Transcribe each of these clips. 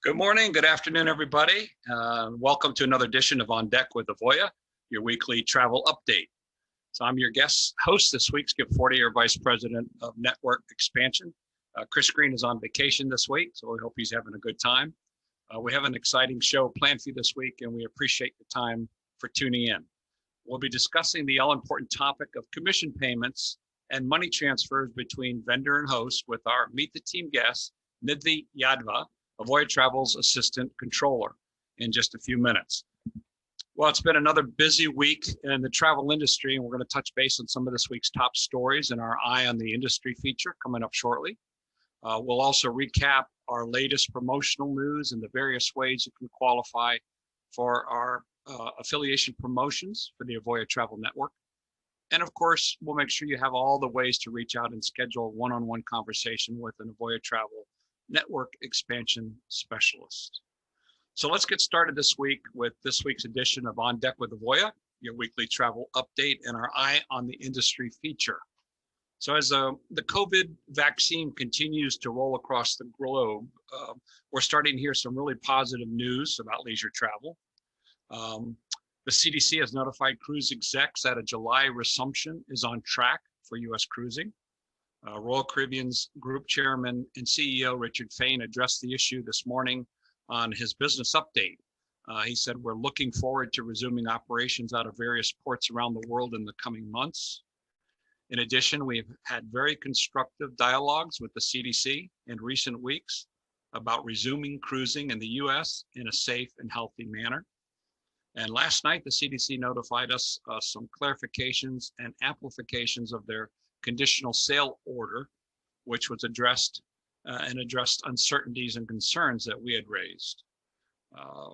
Good morning, good afternoon, everybody. Welcome to another edition of On Deck with Avoya, your weekly travel update. So I'm your guest host this week, Skip Fortier, Vice President of Network Expansion. Chris Green is on vacation this week, so we hope he's having a good time. We have an exciting show planned for you this week, and we appreciate your time for tuning in. We'll be discussing the all-important topic of commission payments and money transfers between vendor and host with our Meet the Team guest, Nidhi Yadav, Avoya Travel's Assistant Controller, in just a few minutes. Well, it's been another busy week in the travel industry, and we're going to touch base on some of this week's top stories in our Eye on the Industry feature coming up shortly. We'll also recap our latest promotional news and the various ways you can qualify for our affiliation promotions for the Avoya Travel Network. And of course, we'll make sure you have all the ways to reach out and schedule a one-on-one conversation with an Avoya Travel Network Expansion Specialist. So let's get started this week with this week's edition of On Deck with Avoya, your weekly travel update and our Eye on the Industry feature. So as the COVID vaccine continues to roll across the globe, we're starting to hear some really positive news about leisure travel. The CDC has notified cruise execs that a July resumption is on track for U.S. cruising. Royal Caribbean's Group Chairman and CEO Richard Fain addressed the issue this morning on his business update. He said, "We're looking forward to resuming operations out of various ports around the world in the coming months. In addition, we've had very constructive dialogues with the CDC in recent weeks about resuming cruising in the U.S. in a safe and healthy manner. And last night, the CDC notified us some clarifications and amplifications of their conditional sale order, which was addressed uncertainties and concerns that we had raised.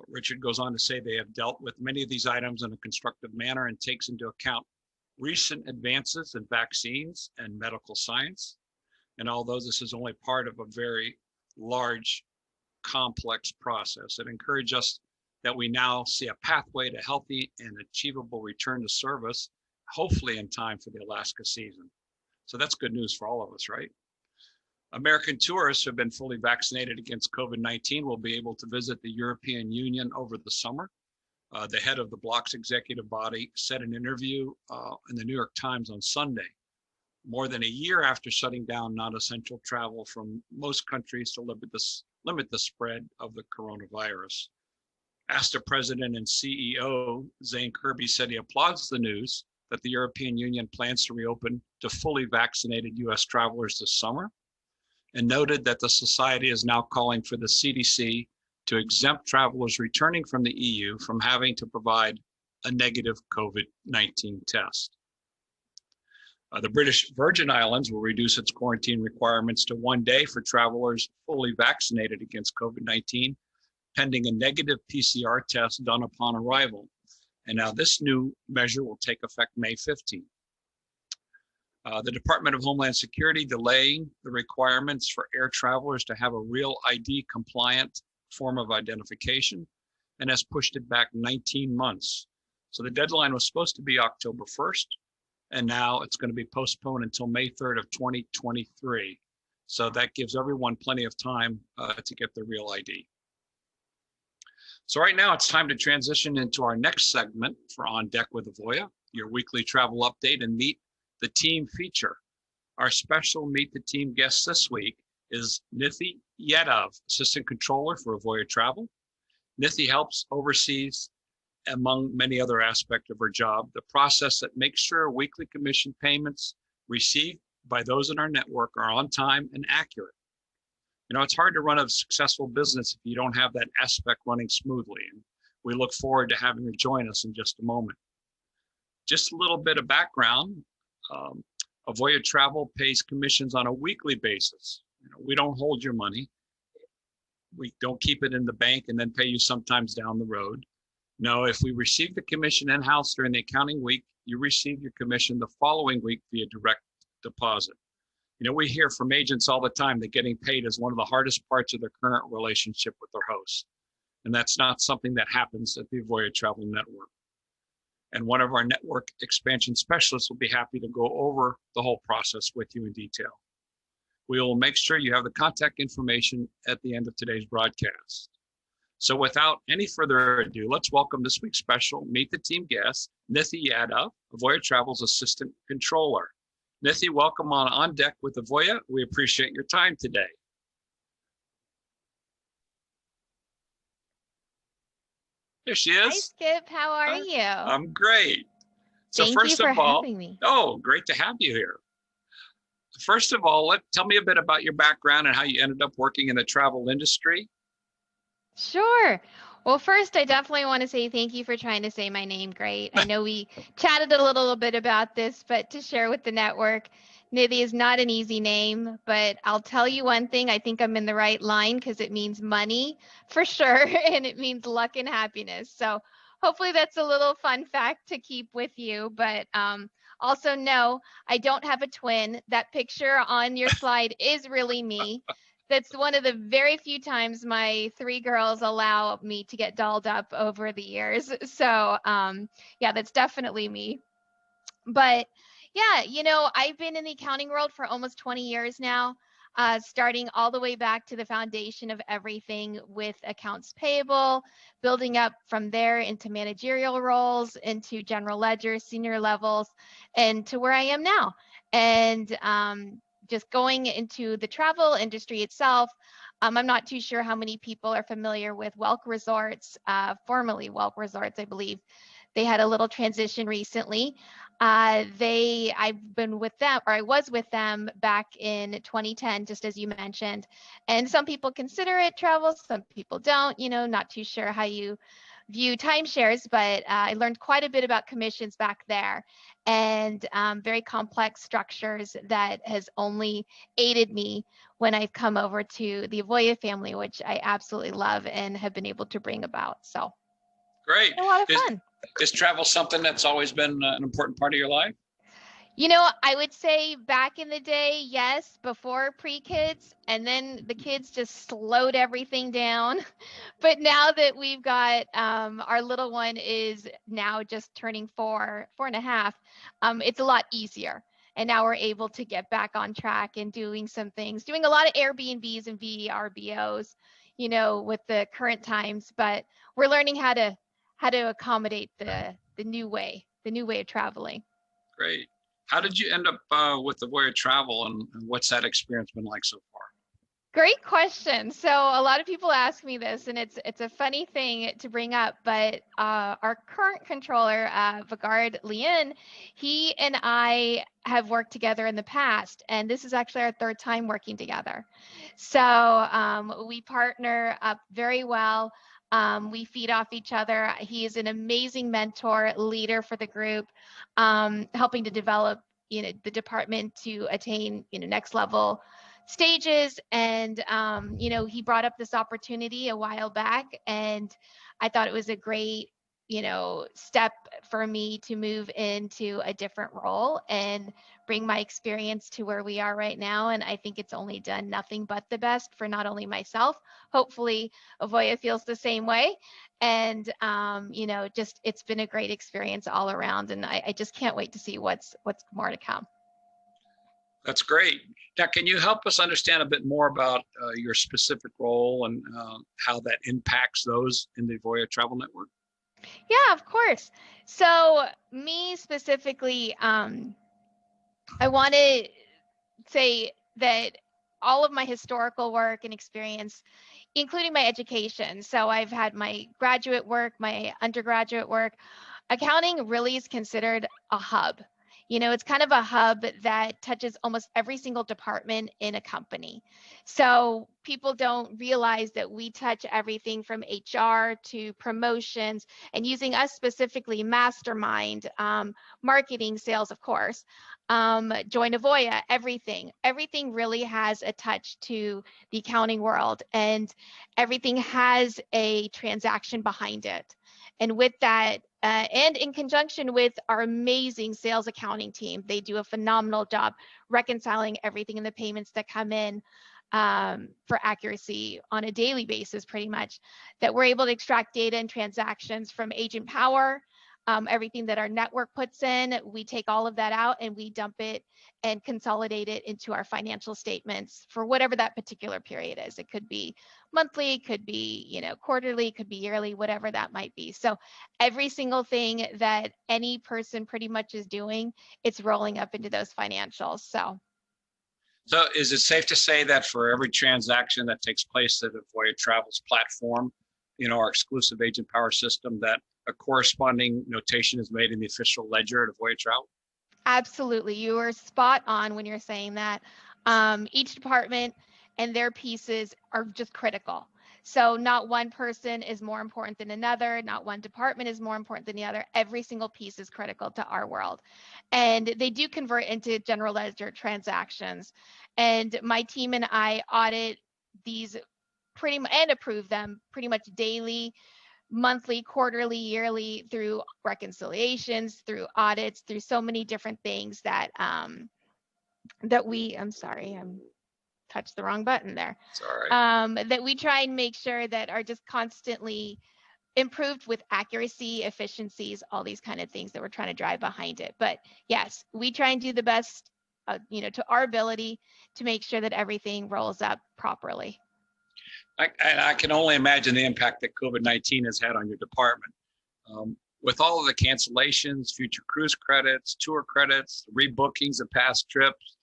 Richard goes on to say they have dealt with many of these items in a constructive manner and takes into account recent advances in vaccines and medical science. And although this is only part of a very large, complex process, it encouraged us that we now see a pathway to healthy and achievable return to service, hopefully in time for the Alaska season." So that's good news for all of us, right? American tourists who have been fully vaccinated against COVID-19 will be able to visit the European Union over the summer. The head of the bloc's executive body said in an interview in the New York Times on Sunday, more than a year after shutting down non-essential travel from most countries to limit the spread of the coronavirus. ASTA President and CEO Zane Kirby said he applauds the news that the European Union plans to reopen to fully vaccinated U.S. travelers this summer, and noted that the society is now calling for the CDC to exempt travelers returning from the EU from having to provide a negative COVID-19 test. The British Virgin Islands will reduce its quarantine requirements to 1 day for travelers fully vaccinated against COVID-19, pending a negative PCR test done upon arrival. And now this new measure will take effect May 15th. The Department of Homeland Security delaying the requirements for air travelers to have a real ID compliant form of identification and has pushed it back 19 months. So the deadline was supposed to be October 1st, and now it's going to be postponed until May 3rd of 2023. So that gives everyone plenty of time to get their real ID. So right now it's time to transition into our next segment for On Deck with Avoya, your weekly travel update and Meet the Team feature. Our special Meet the Team guest this week is Nidhi Yadav, Assistant Controller for Avoya Travel. Nidhi helps oversees, among many other aspects of her job, the process that makes sure weekly commission payments received by those in our network are on time and accurate. You know, it's hard to run a successful business if you don't have that aspect running smoothly. And we look forward to having her join us in just a moment. Just a little bit of background. Avoya Travel pays commissions on a weekly basis. You know, we don't hold your money. We don't keep it in the bank and then pay you sometimes down the road. No, if we receive the commission in-house during the accounting week, you receive your commission the following week via direct deposit. You know, we hear from agents all the time that getting paid is one of the hardest parts of their current relationship with their host. And that's not something that happens at the Avoya Travel Network. And one of our network expansion specialists will be happy to go over the whole process with you in detail. We will make sure you have the contact information at the end of today's broadcast. So without any further ado, let's welcome this week's special Meet the Team guest, Nidhi Yadav, Avoya Travel's Assistant Controller. Nidhi, welcome on Deck with Avoya. We appreciate your time today. There she is. Hi, Skip. How are you? I'm great. So Thank you for having me. Oh, great to have you here. First of all, tell me a bit about your background and how you ended up working in the travel industry. Sure. Well, first, I definitely want to say thank you for trying to say my name great. I know we chatted a little bit about this, but to share with the network, Nidhi is not an easy name, but I'll tell you one thing. I think I'm in the right line because it means money for sure, and it means luck and happiness. So hopefully that's a little fun fact to keep with you. But also, no, I don't have a twin. That picture on your slide is really me. That's one of the very few times my three girls allow me to get dolled up over the years. So yeah, that's definitely me. But yeah, I've been in the accounting world for almost 20 years now, starting all the way back to the foundation of everything with accounts payable, building up from there into managerial roles, into general ledger, senior levels, and to where I am now. And just going into the travel industry itself, I'm not too sure how many people are familiar with Welk Resorts, formerly Welk Resorts, I believe. They had a little transition recently. I've been with them, or I was with them back in 2010, just as you mentioned. And some people consider it travel, some people don't, not too sure how you view timeshares, but I learned quite a bit about commissions back there and very complex structures that has only aided me when I've come over to the Avoya family, which I absolutely love and have been able to bring about. So Great. a lot of fun. Is travel something that's always been an important part of your life? I would say back in the day, yes, before pre-kids, and then the kids just slowed everything down. But now that we've got our little one is now just turning 4.5, it's a lot easier. And now we're able to get back on track and doing some things, doing a lot of Airbnbs and VRBOs, with the current times. But we're learning how to accommodate the new way of traveling. Great. How did you end up with Avoya Travel, and what's that experience been like so far? Great question. So a lot of people ask me this, and it's a funny thing to bring up, but our current controller, Vigard Lien, he and I have worked together in the past, and this is actually our third time working together. So we partner up very well. We feed off each other. He is an amazing mentor, leader for the group, helping to develop, the department to attain, next level stages. And he brought up this opportunity a while back, and I thought it was a great step for me to move into a different role and bring my experience to where we are right now. And I think it's only done nothing but the best for not only myself, hopefully Avoya feels the same way. And just it's been a great experience all around, and I just can't wait to see what's more to come. That's great. Now, can you help us understand a bit more about your specific role and how that impacts those in the Avoya Travel Network? Yeah, of course. So me specifically, I want to say that all of my historical work and experience, including my education. So I've had my graduate work, my undergraduate work. Accounting really is considered a hub. It's kind of a hub that touches almost every single department in a company. So people don't realize that we touch everything from HR to promotions, and using us specifically, mastermind, marketing, sales, of course, join Avoya, everything really has a touch to the accounting world, and everything has a transaction behind it. And with that, and in conjunction with our amazing sales accounting team, they do a phenomenal job reconciling everything in the payments that come in for accuracy on a daily basis, pretty much, that we're able to extract data and transactions from agent power, everything that our network puts in, we take all of that out and we dump it and consolidate it into our financial statements for whatever that particular period is. It could be monthly, could be, quarterly, could be yearly, whatever that might be. So every single thing that any person pretty much is doing, it's rolling up into those financials. So is it safe to say that for every transaction that takes place at Avoya Travel's platform, our exclusive agent power system, that a corresponding notation is made in the official ledger at Avoya Travel? Absolutely. You are spot on when you're saying that. Each department and their pieces are just critical. So not one person is more important than another. Not one department is more important than the other. Every single piece is critical to our world. And they do convert into general ledger transactions. And my team and I audit these and approve them pretty much daily, monthly, quarterly, yearly, through reconciliations, through audits, through so many different things that I'm sorry, I'm touched the wrong button there. It's all right. That we try and make sure that are just constantly improved with accuracy, efficiencies, all these kind of things that we're trying to drive behind it. But yes, we try and do the best, to our ability to make sure that everything rolls up properly. I can only imagine the impact that COVID-19 has had on your department. With all of the cancellations, future cruise credits, tour credits, rebookings of past trips,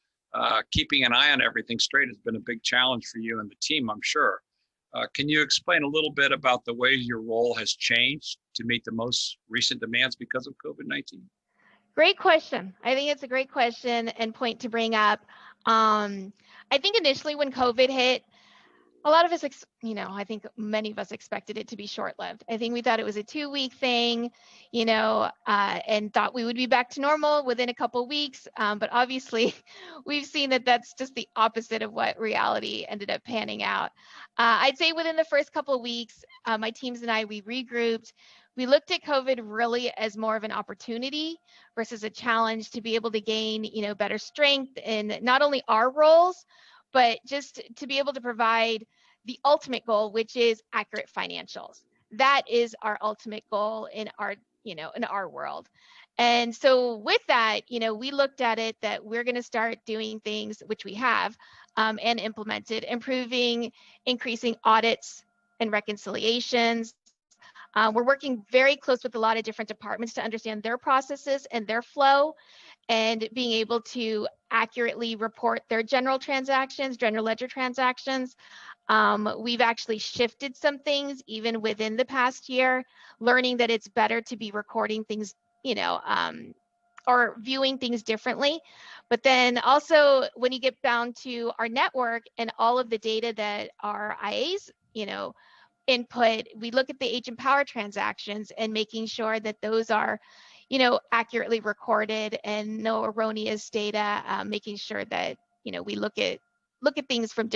keeping an eye on everything straight has been a big challenge for you and the team, I'm sure. Can you explain a little bit about the way your role has changed to meet the most recent demands because of COVID-19? Great question. I think it's a great question and point to bring up. I think initially when COVID hit, a lot of us, I think many of us expected it to be short-lived. I think we thought it was a 2-week thing, and thought we would be back to normal within a couple of weeks. But obviously, we've seen that that's just the opposite of what reality ended up panning out. I'd say within the first couple of weeks, my teams and I, we regrouped. We looked at COVID really as more of an opportunity versus a challenge to be able to gain, better strength in not only our roles, but just to be able to provide the ultimate goal, which is accurate financials. That is our ultimate goal in our world. And so with that, we looked at it that we're going to start doing things, which we have and implemented, increasing audits and reconciliations. We're working very close with a lot of different departments to understand their processes and their flow, and being able to accurately report their general ledger transactions. We've actually shifted some things even within the past year, learning that it's better to be recording things, or viewing things differently. But then also when you get down to our network and all of the data that our IAs, input, we look at the agent power transactions and making sure that those are, accurately recorded and no erroneous data, making sure that, we look at things from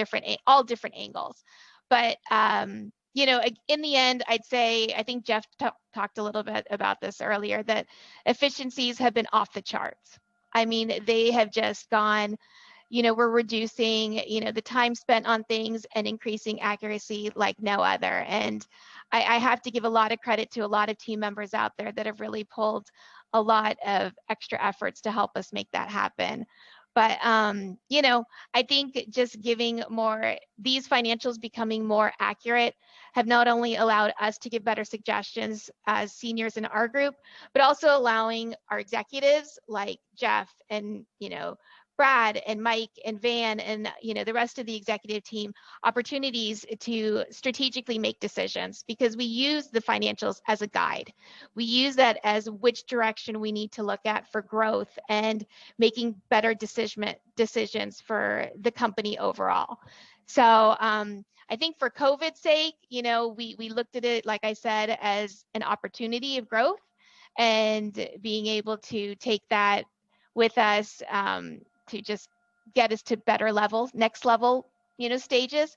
all different angles. But, in the end, I'd say, I think Jeff talked a little bit about this earlier, that efficiencies have been off the charts. I mean, they have just gone, we're reducing, the time spent on things and increasing accuracy like no other. And I have to give a lot of credit to a lot of team members out there that have really pulled a lot of extra efforts to help us make that happen. But, I think just these financials becoming more accurate have not only allowed us to give better suggestions as seniors in our group, but also allowing our executives like Jeff and, Brad and Mike and Van and the rest of the executive team opportunities to strategically make decisions, because we use the financials as a guide. We use that as which direction we need to look at for growth and making better decisions for the company overall. So I think for COVID's sake, we looked at it, like I said, as an opportunity of growth, and being able to take that with us to just get us to better levels, next level, stages.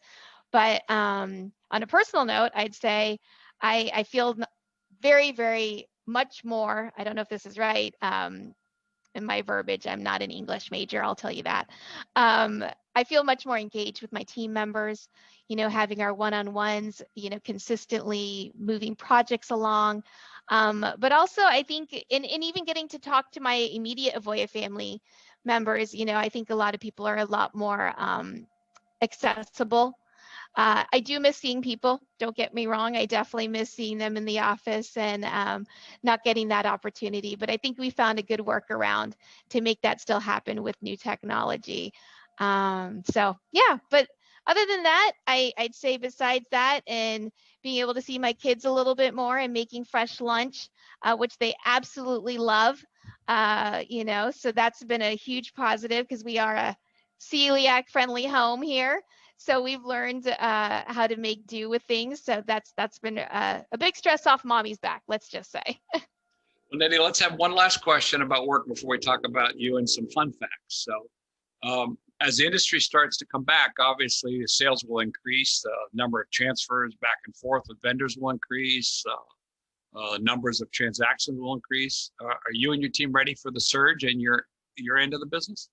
But on a personal note, I'd say I feel very, very much more, I don't know if this is right, in my verbiage. I'm not an English major, I'll tell you that. I feel much more engaged with my team members, having our one-on-ones, consistently moving projects along. But also I think in even getting to talk to my immediate Avoya family members, I think a lot of people are a lot more accessible. I do miss seeing people. Don't get me wrong. I definitely miss seeing them in the office and not getting that opportunity. But I think we found a good workaround to make that still happen with new technology. So yeah, but other than that, I'd say besides that and being able to see my kids a little bit more and making fresh lunch, which they absolutely love, so that's been a huge positive because we are a celiac friendly home here. So we've learned how to make do with things. So that's been a big stress off mommy's back, let's just say. Well, Nidhi, let's have one last question about work before we talk about you and some fun facts. So as the industry starts to come back, obviously the sales will increase, the number of transfers back and forth with vendors will increase, numbers of transactions will increase. Are you and your team ready for the surge in your end of the business?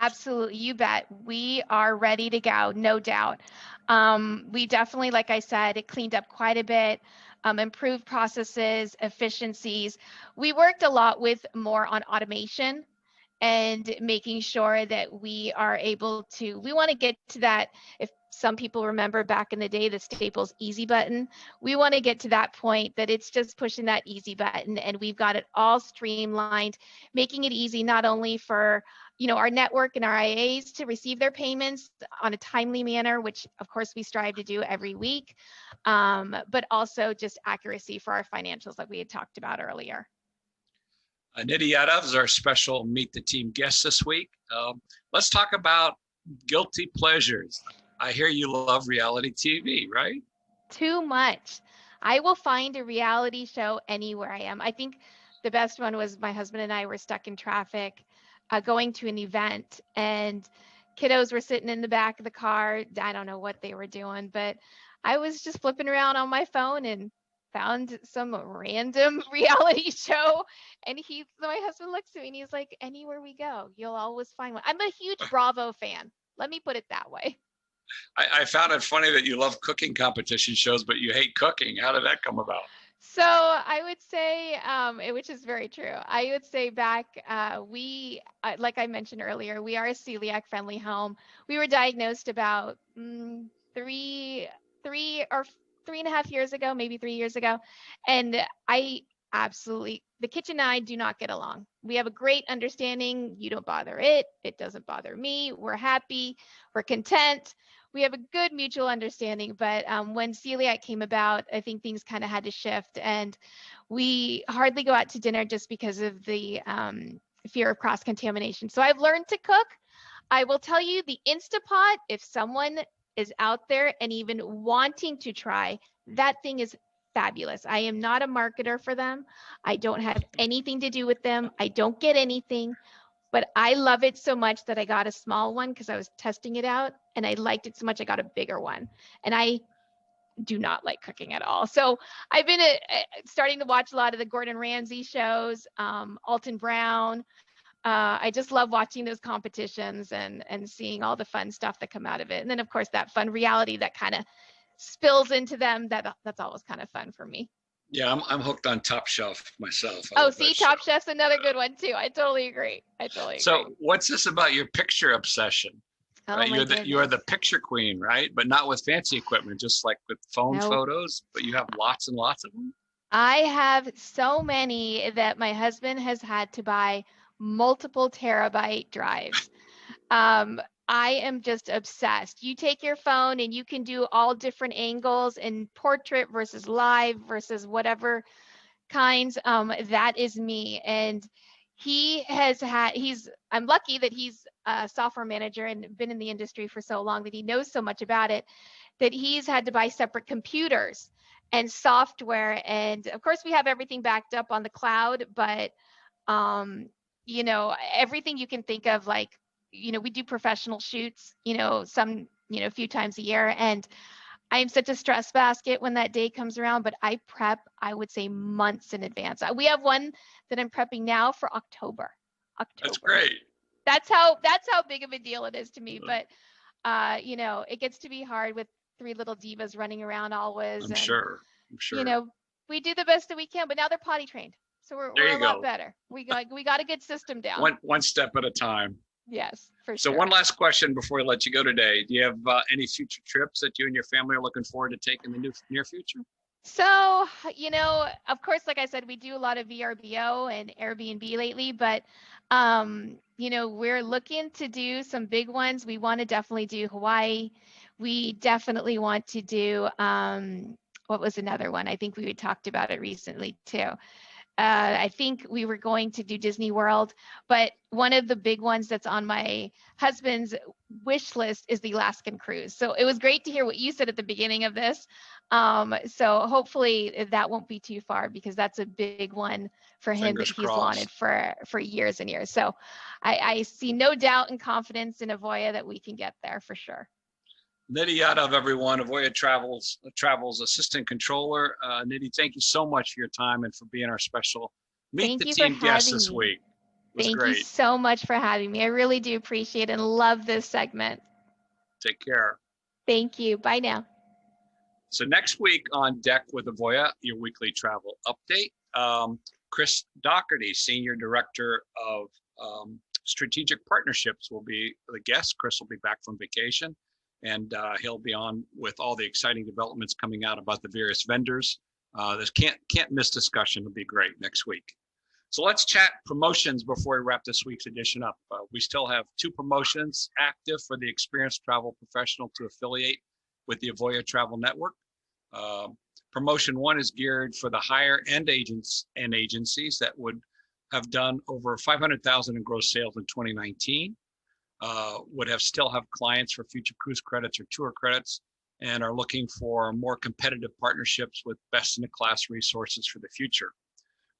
Absolutely, you bet. We are ready to go, no doubt. We definitely, like I said, it cleaned up quite a bit, improved processes, efficiencies. We worked a lot with more on automation and making sure that we are able to, we want to get to that. If some people remember back in the day, the Staples easy button, we want to get to that point that it's just pushing that easy button and we've got it all streamlined, making it easy not only for our network and our IAs to receive their payments on a timely manner, which of course we strive to do every week, but also just accuracy for our financials like we had talked about earlier. Nidhi Yadav is our special Meet the Team guest this week. Let's talk about guilty pleasures. I hear you love reality TV, right? Too much. I will find a reality show anywhere I am. I think the best one was my husband and I were stuck in traffic going to an event and kiddos were sitting in the back of the car. I don't know what they were doing, but I was just flipping around on my phone and found some random reality show. And my husband looks at me and he's like, anywhere we go, you'll always find one. I'm a huge Bravo fan. Let me put it that way. I found it funny that you love cooking competition shows, but you hate cooking. How did that come about? So I would say, which is very true. I would say back, like I mentioned earlier, we are a celiac friendly home. We were diagnosed about three or 3.5 years ago, maybe 3 years ago. And the kitchen and I do not get along. We have a great understanding. You don't bother it. It doesn't bother me. We're happy. We're content. We have a good mutual understanding, but when celiac came about, I think things kind of had to shift, and we hardly go out to dinner just because of the fear of cross-contamination. So I've learned to cook. I will tell you the Instapot, if someone is out there and even wanting to try, that thing is fabulous. I am not a marketer for them. I don't have anything to do with them. I don't get anything. But I love it so much that I got a small one because I was testing it out and I liked it so much I got a bigger one. And I do not like cooking at all. So I've been starting to watch a lot of the Gordon Ramsay shows, Alton Brown. I just love watching those competitions and seeing all the fun stuff that come out of it. And then of course that fun reality that kind of spills into them. That's always kind of fun for me. Yeah, I'm hooked on Top Shelf myself. Oh, see, Top Chef's another good one too. I totally agree. So what's this about your picture obsession? Oh, right? my You're the picture queen, right? But not with fancy equipment, just like with phone photos, but you have lots and lots of them. I have so many that my husband has had to buy multiple terabyte drives. I am just obsessed. You take your phone and you can do all different angles and portrait versus live versus whatever kinds. That is me. And I'm lucky that he's a software manager and been in the industry for so long that he knows so much about it, that he's had to buy separate computers and software. And of course we have everything backed up on the cloud, but everything you can think of, like, we do professional shoots, a few times a year. And I'm such a stress basket when that day comes around, but I prep, I would say months in advance. We have one that I'm prepping now for October. October. That's great. That's how big of a deal it is to me. But it gets to be hard with three little divas running around always. I'm sure. We do the best that we can, but now they're potty trained. So we're a lot better. We got a good system down. One step at a time. Yes, for sure. So one last question before we let you go today. Do you have any future trips that you and your family are looking forward to taking in the near future? So, of course, like I said, we do a lot of VRBO and Airbnb lately, but, we're looking to do some big ones. We want to definitely do Hawaii. We definitely want to do, what was another one? I think we talked about it recently too. I think we were going to do Disney World, but one of the big ones that's on my husband's wish list is the Alaskan cruise. So it was great to hear what you said at the beginning of this. So hopefully that won't be too far, because that's a big one for him. Fingers that he's crossed. wanted for years and years. So I see no doubt and confidence in Avoya that we can get there for sure. Nidhi Yadav, everyone, Avoya Travel's Assistant Controller. Nidhi, thank you so much for your time and for being our special Meet the Team guest this week. It was great. Thank you so much for having me. I really do appreciate it and love this segment. Take care. Thank you. Bye now. So next week on Deck with Avoya, your weekly travel update, Chris Doherty, Senior Director of Strategic Partnerships, will be the guest. Chris will be back from vacation, and he'll be on with all the exciting developments coming out about the various vendors. This can't miss discussion. It'll be great next week. So let's chat promotions before we wrap this week's edition up. We still have 2 promotions active for the experienced travel professional to affiliate with the Avoya Travel Network. Promotion 1 is geared for the higher end agents and agencies that would have done over 500,000 in gross sales in 2019, would still have clients for future cruise credits or tour credits, and are looking for more competitive partnerships with best-in-class resources for the future.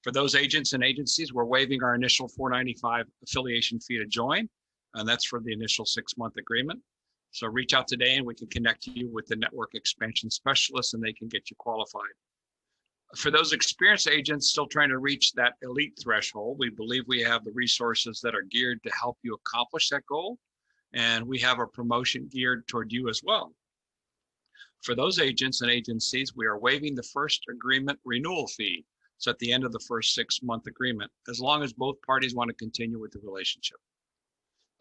For those agents and agencies, we're waiving our initial $495 affiliation fee to join, and that's for the initial 6-month agreement. So reach out today and we can connect you with the network expansion specialist, and they can get you qualified. For those experienced agents still trying to reach that elite threshold, we believe we have the resources that are geared to help you accomplish that goal, and we have a promotion geared toward you as well. For those agents and agencies, we are waiving the first agreement renewal fee. So at the end of the first 6-month agreement, as long as both parties want to continue with the relationship.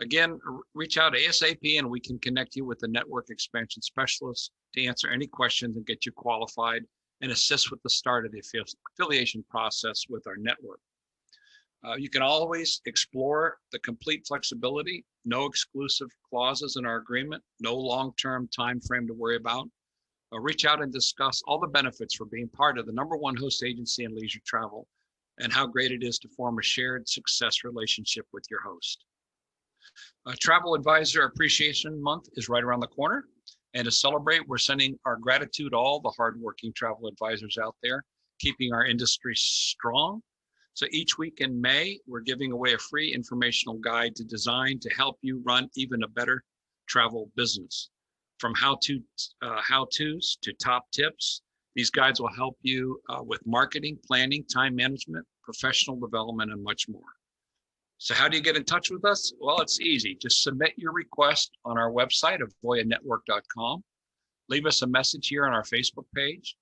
Again, reach out ASAP and we can connect you with the network expansion specialist to answer any questions and get you qualified and assist with the start of the affiliation process with our network. You can always explore the complete flexibility, no exclusive clauses in our agreement, no long-term time frame to worry about. Reach out and discuss all the benefits for being part of the #1 host agency in leisure travel and how great it is to form a shared success relationship with your host. Travel Advisor Appreciation Month is right around the corner. And to celebrate, we're sending our gratitude to all the hardworking travel advisors out there, keeping our industry strong. So each week in May, we're giving away a free informational guide to design to help you run even a better travel business. From how-tos to top tips, these guides will help you with marketing, planning, time management, professional development, and much more. So how do you get in touch with us? Well, it's easy. Just submit your request on our website, avoyanetwork.com. Leave us a message here on our Facebook page.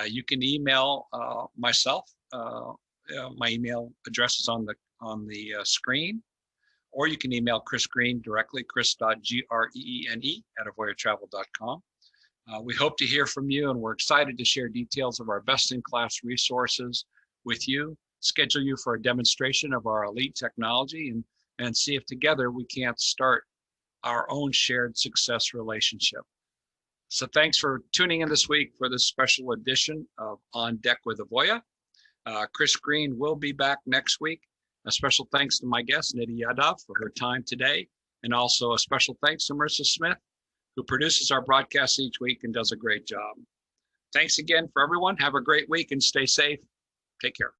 You can email myself. My email address is on the screen. Or you can email Chris Green directly, chris.greene@avoyatravel.com. We hope to hear from you, and we're excited to share details of our best-in-class resources with you, schedule you for a demonstration of our elite technology, and see if together we can't start our own shared success relationship. So thanks for tuning in this week for this special edition of On Deck with Avoya. Chris Green will be back next week. A special thanks to my guest, Nidhi Yadav, for her time today. And also a special thanks to Marissa Smith, who produces our broadcast each week and does a great job. Thanks again for everyone. Have a great week and stay safe. Take care.